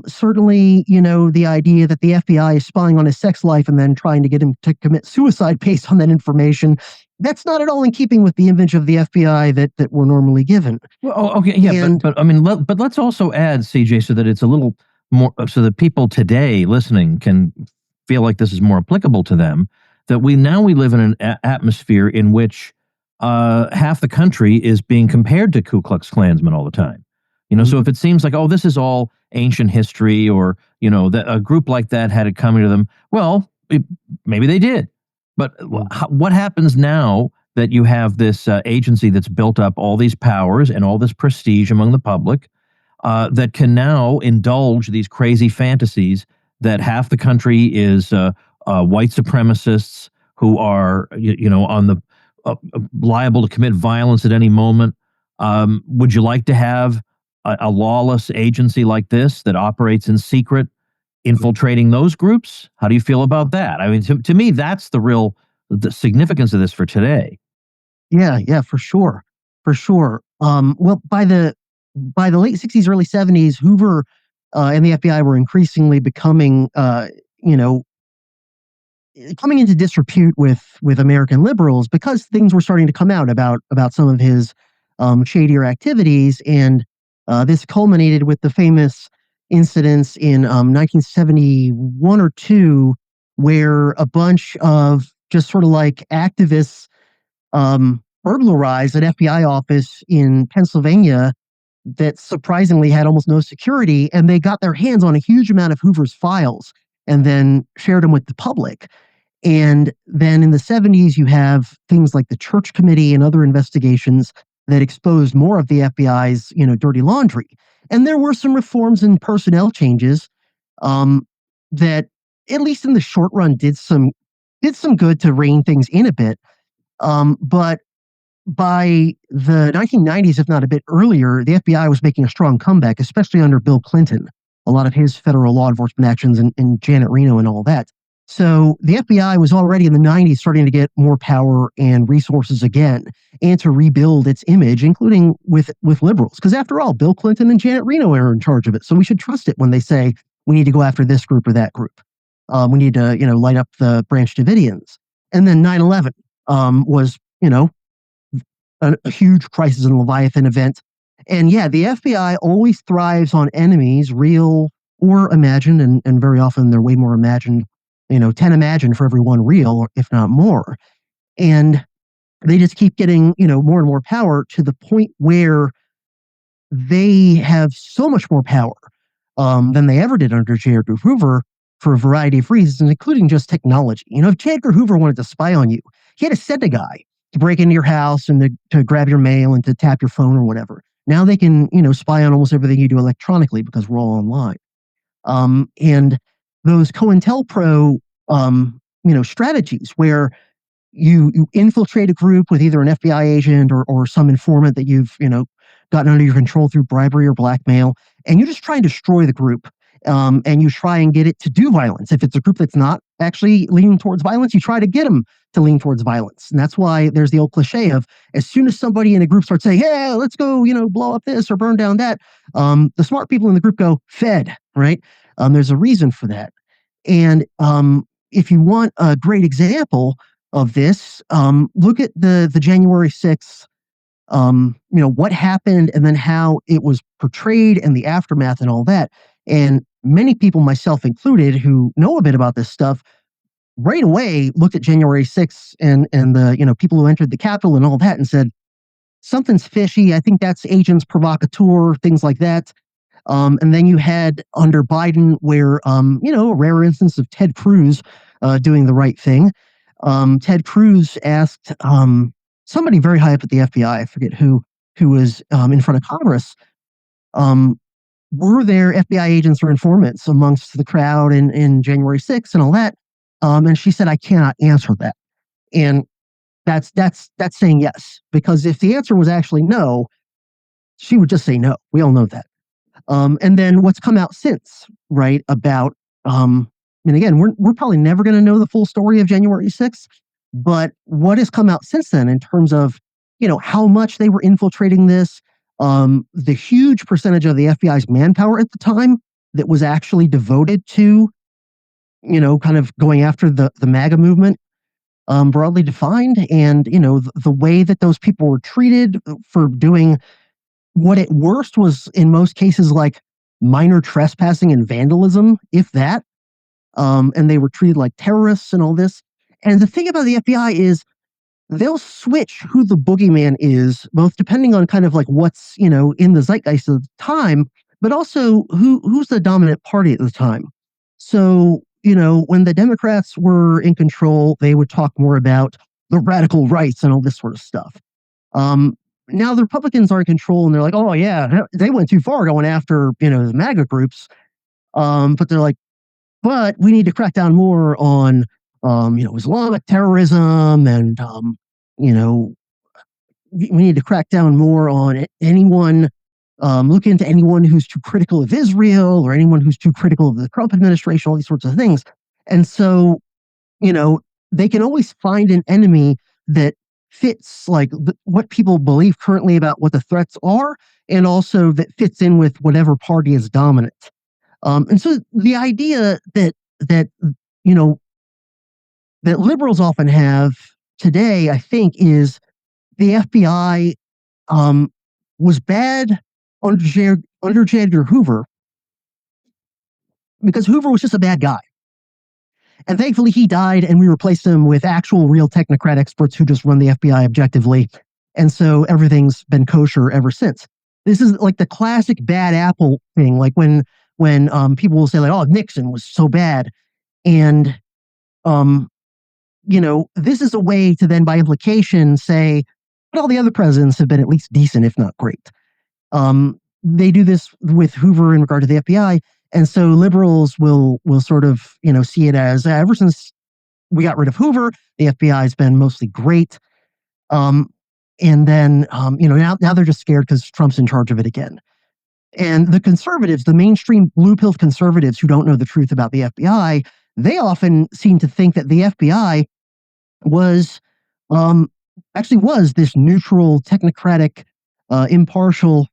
Certainly, the idea that the FBI is spying on his sex life and then trying to get him to commit suicide based on that information, that's not at all in keeping with the image of the FBI that we're normally given. Well, okay, yeah, but I mean, but let's also add, CJ, so that it's a little more, so that people today listening can feel like this is more applicable to them, that we live in an atmosphere in which half the country is being compared to Ku Klux Klansmen all the time. So if it seems like, oh, this is all ancient history, or, that a group like that had it coming to them, well, maybe they did. But what happens now that you have this agency that's built up all these powers and all this prestige among the public that can now indulge these crazy fantasies that half the country is white supremacists who are, on the liable to commit violence at any moment? Would you like to have a lawless agency like this that operates in secret, infiltrating those groups? How do you feel about that? I mean, to me, that's the significance of this for today. Yeah, for sure. Well, by the late 60s, early 70s, Hoover and the FBI were increasingly becoming, coming into disrepute with American liberals, because things were starting to come out about some of his shadier activities. And this culminated with the famous incidents in 1971 or 2, where a bunch of just sort of like activists burglarized an FBI office in Pennsylvania that surprisingly had almost no security, and they got their hands on a huge amount of Hoover's files and then shared them with the public. And then in the 70s, you have things like the Church Committee and other investigations that exposed more of the FBI's, dirty laundry. And there were some reforms and personnel changes that, at least in the short run, did some good to rein things in a bit. But by the 1990s, if not a bit earlier, the FBI was making a strong comeback, especially under Bill Clinton. A lot of his federal law enforcement actions and Janet Reno and all that. So the FBI was already in the 90s starting to get more power and resources again, and to rebuild its image, including with liberals. Because after all, Bill Clinton and Janet Reno are in charge of it. So we should trust it when they say we need to go after this group or that group. We need to, light up the Branch Davidians. And then 9/11 was, a huge crisis and Leviathan event. And yeah, the FBI always thrives on enemies, real or imagined, and very often they're way more imagined. 10 imagined for every one real, if not more. And they just keep getting, more and more power, to the point where they have so much more power than they ever did under J. Edgar Hoover, for a variety of reasons, including just technology. If J. Edgar Hoover wanted to spy on you, he had to send a guy to break into your house and to grab your mail and to tap your phone or whatever. Now they can, spy on almost everything you do electronically, because we're all online. And those COINTELPRO, strategies where you infiltrate a group with either an FBI agent or some informant that you've, gotten under your control through bribery or blackmail, and you just try and destroy the group. And you try and get it to do violence. If it's a group that's not actually leaning towards violence, you try to get them to lean towards violence. And that's why there's the old cliche of, as soon as somebody in a group starts saying, hey, let's go, blow up this or burn down that, the smart people in the group go, fed, right? There's a reason for that. And if you want a great example of this, look at the January 6th, what happened and then how it was portrayed and the aftermath and all that. And many people, myself included, who know a bit about this stuff, right away looked at January 6th and the people who entered the Capitol and all that and said, something's fishy. I think that's agents provocateur, things like that. And then you had under Biden, where a rare instance of Ted Cruz doing the right thing. Ted Cruz asked somebody very high up at the FBI, I forget who was in front of Congress, were there FBI agents or informants amongst the crowd in January 6th and all that? And she said, I cannot answer that. And that's saying yes, because if the answer was actually no, she would just say no. We all know that. And then what's come out since, right? About, and again, we're probably never going to know the full story of January 6th, but what has come out since then in terms of, how much they were infiltrating this, the huge percentage of the FBI's manpower at the time that was actually devoted to, kind of going after the MAGA movement, broadly defined, and, the way that those people were treated for doing what at worst was in most cases like minor trespassing and vandalism, if that. And they were treated like terrorists and all this. And the thing about the FBI is they'll switch who the boogeyman is, both depending on kind of like what's, in the zeitgeist of the time, but also who's the dominant party at the time. So, when the Democrats were in control, they would talk more about the radical rights and all this sort of stuff. Now the Republicans are in control and they're like, oh yeah, they went too far going after, the MAGA groups. But they're like, but we need to crack down more on, Islamic terrorism and, we need to crack down more on anyone, look into anyone who's too critical of Israel or anyone who's too critical of the Trump administration, all these sorts of things. And so, they can always find an enemy that fits like what people believe currently about what the threats are, and also that fits in with whatever party is dominant. And so the idea that that liberals often have today, I think, is the FBI was bad under J. Edgar Hoover because Hoover was just a bad guy. And thankfully he died and we replaced him with actual real technocrat experts who just run the FBI objectively. And so everything's been kosher ever since. This is like the classic bad apple thing. Like when people will say like, oh, Nixon was so bad. And, this is a way to then by implication say, but all the other presidents have been at least decent, if not great. They do this with Hoover in regard to the FBI. And so liberals will sort of, see it as ever since we got rid of Hoover, the FBI has been mostly great. And then, now they're just scared because Trump's in charge of it again. And the conservatives, the mainstream blue-pilled conservatives who don't know the truth about the FBI, they often seem to think that the FBI was this neutral, technocratic, impartial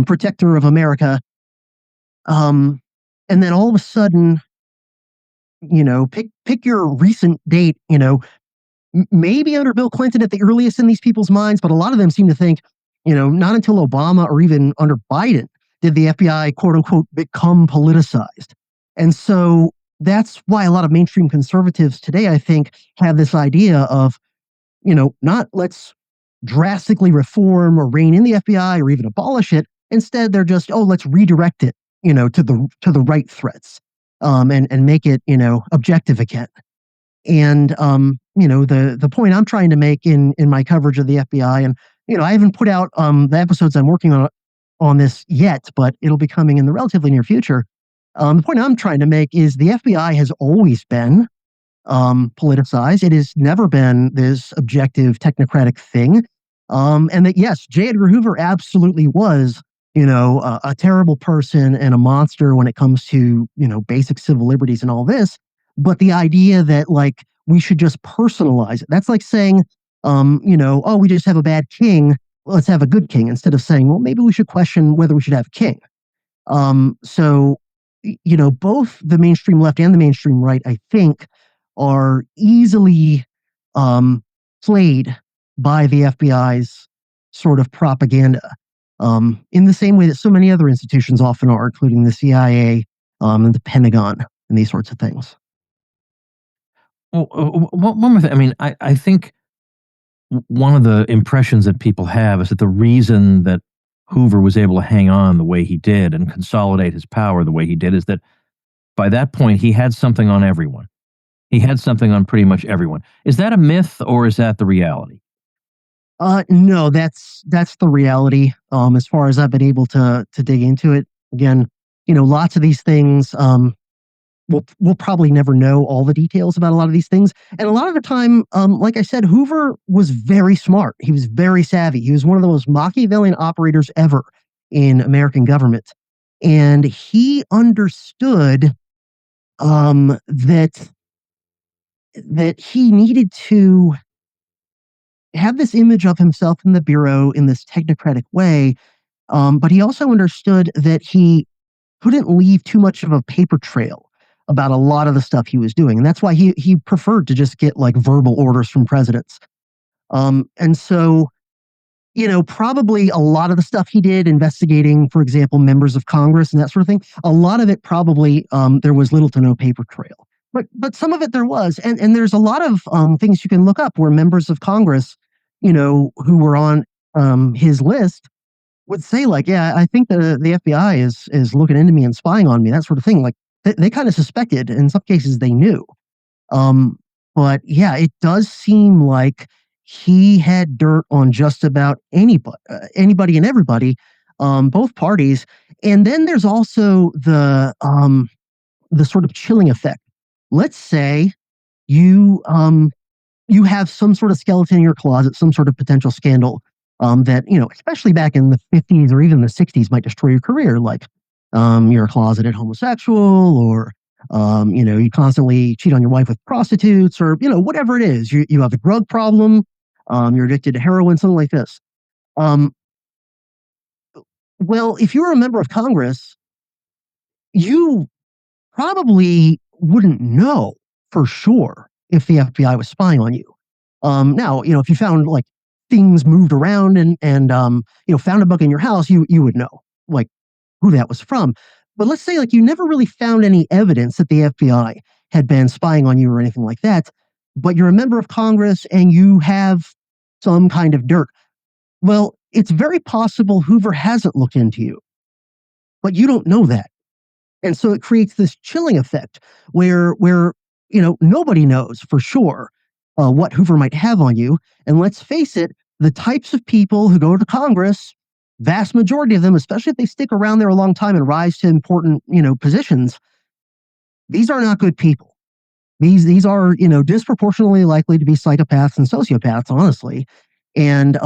protector of America. And then all of a sudden, pick your recent date, maybe under Bill Clinton at the earliest in these people's minds, but a lot of them seem to think, not until Obama or even under Biden did the FBI, quote unquote, become politicized. And so that's why a lot of mainstream conservatives today, I think, have this idea of, not let's drastically reform or rein in the FBI or even abolish it. Instead, they're just, let's redirect it, to the right threats, and make it, objective again. And, the point I'm trying to make in my coverage of the FBI, and, I haven't put out the episodes I'm working on this yet, but it'll be coming in the relatively near future. The point I'm trying to make is the FBI has always been politicized. It has never been this objective technocratic thing. And that, yes, J. Edgar Hoover absolutely was, a terrible person and a monster when it comes to, basic civil liberties and all this. But the idea that like we should just personalize it, that's like saying, we just have a bad king. Let's have a good king, instead of saying, well, maybe we should question whether we should have a king. So, both the mainstream left and the mainstream right, I think, are easily played by the FBI's sort of propaganda, in the same way that so many other institutions often are, including the CIA and the Pentagon and these sorts of things. Well, one more thing. I mean, I think one of the impressions that people have is that the reason that Hoover was able to hang on the way he did and consolidate his power the way he did is that by that point, he had something on everyone. He had something on pretty much everyone. Is that a myth or is that the reality? No, that's the reality. As far as I've been able to dig into it, again, lots of these things, we'll probably never know all the details about a lot of these things. And a lot of the time, like I said, Hoover was very smart. He was very savvy. He was one of the most Machiavellian operators ever in American government. And he understood that he needed to have this image of himself in the bureau in this technocratic way, but he also understood that he couldn't leave too much of a paper trail about a lot of the stuff he was doing, and that's why he preferred to just get like verbal orders from presidents. And so, probably a lot of the stuff he did, investigating, for example, members of Congress and that sort of thing, a lot of it probably there was little to no paper trail. But some of it there was, and there's a lot of things you can look up where members of Congress, who were on his list, would say like, yeah, I think the FBI is looking into me and spying on me, that sort of thing. Like they kind of suspected. In some cases, they knew. But yeah, it does seem like he had dirt on just about anybody and everybody, both parties. And then there's also the sort of chilling effect. Let's say you have some sort of skeleton in your closet, some sort of potential scandal that, especially back in the 50s or even the 60s, might destroy your career. Like you're a closeted homosexual, or you constantly cheat on your wife with prostitutes, or whatever it is. You have a drug problem, you're addicted to heroin, something like this. Well, if you're a member of Congress, you probably wouldn't know for sure if the FBI was spying on you. Now, if you found like things moved around and found a bug in your house, you would know like who that was from. But let's say like you never really found any evidence that the FBI had been spying on you or anything like that, but you're a member of Congress and you have some kind of dirt. Well, it's very possible Hoover hasn't looked into you, but you don't know that. And so it creates this chilling effect where nobody knows for sure what Hoover might have on you. And let's face it, the types of people who go to Congress, vast majority of them, especially if they stick around there a long time and rise to important, positions, these are not good people. These are, disproportionately likely to be psychopaths and sociopaths, honestly. And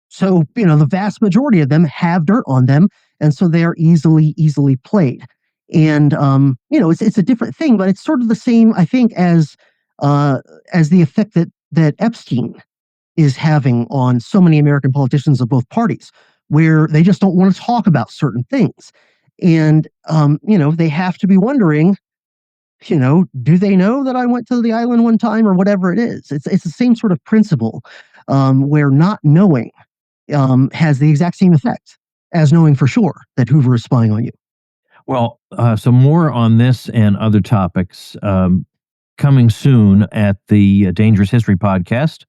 so, the vast majority of them have dirt on them. And so they are easily played. And, it's a different thing, but it's sort of the same, I think, as the effect that Epstein is having on so many American politicians of both parties, where they just don't want to talk about certain things. And, they have to be wondering, do they know that I went to the island one time or whatever it is? It's the same sort of principle where not knowing has the exact same effect as knowing for sure that Hoover is spying on you. Well, so more on this and other topics coming soon at the Dangerous History podcast,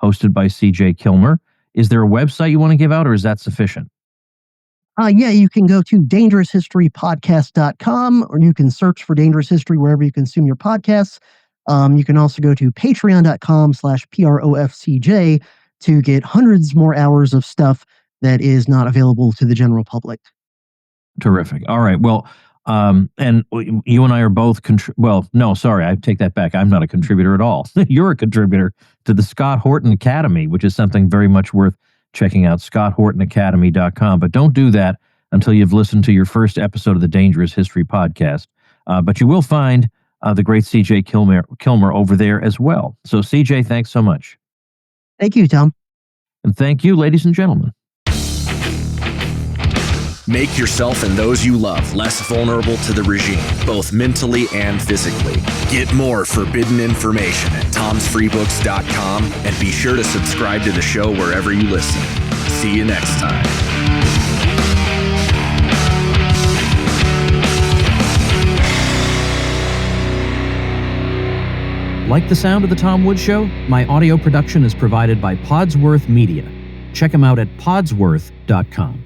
hosted by CJ Killmer. Is there a website you want to give out, or is that sufficient? Yeah, you can go to dangeroushistorypodcast.com, or you can search for Dangerous History wherever you consume your podcasts. You can also go to patreon.com/PROFCJ to get hundreds more hours of stuff that is not available to the general public. Terrific. All right. Well, and you and I are both, no, sorry, I take that back. I'm not a contributor at all. You're a contributor to the Scott Horton Academy, which is something very much worth checking out, scotthortonacademy.com. But don't do that until you've listened to your first episode of the Dangerous History podcast. But you will find the great CJ Killmer over there as well. So CJ, thanks so much. Thank you, Tom. And thank you, ladies and gentlemen. Make yourself and those you love less vulnerable to the regime, both mentally and physically. Get more forbidden information at tomsfreebooks.com, and be sure to subscribe to the show wherever you listen. See you next time. Like the sound of The Tom Woods Show? My audio production is provided by Podsworth Media. Check them out at podsworth.com.